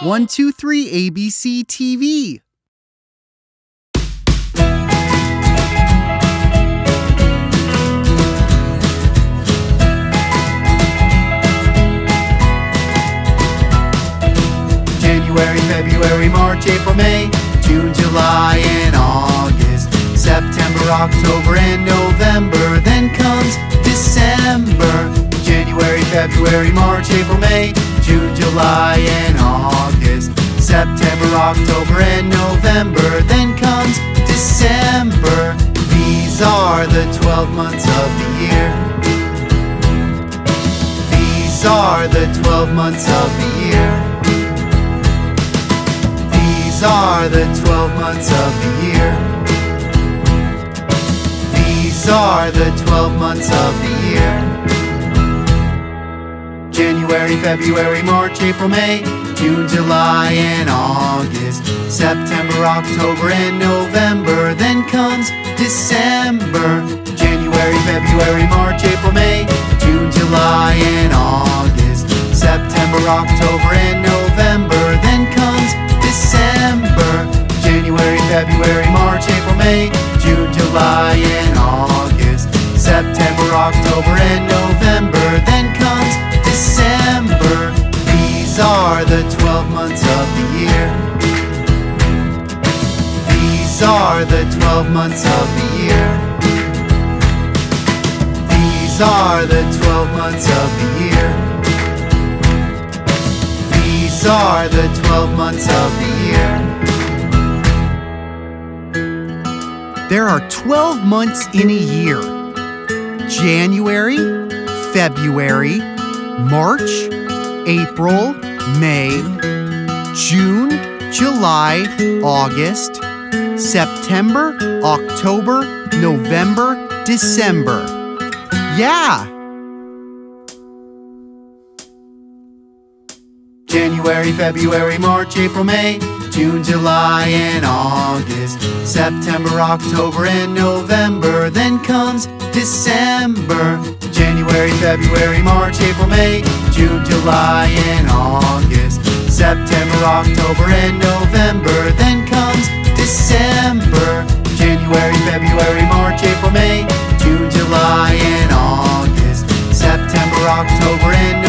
123 ABC TV. January, February, March, April, May, June, July, and August, September, October, and November. Then comes December. January, February, March, April, May, June, July, and August, September, October, and November. Then comes December. These are the 12 months of the year. These are the 12 months of the year. These are the 12 months of the year. These are the 12 months of the year. January, February, March, April, May, June, July, and August, September, October, and November. Then comes December. January, February, March, April, May, June, July, and August, September, October, and November. Then comes December. January, February, March, April, May, June, July, and August, September, October, and November. Then comes December. These are the 12 months of the year. These are the 12 months of the year. These are the 12 months of the year. These are the 12 months of the year. There are 12 months in a year. January, February, March, April, May, June, July, August, September, October, November, December. Yeah! January, February, March, April, May, June, July, and August, September, October, and November. Then comes December. January, February, March, April, May, June, July, and August, September, October, and November. Then comes December. January, February, March, April, May, June, July, and August, September, October, and November.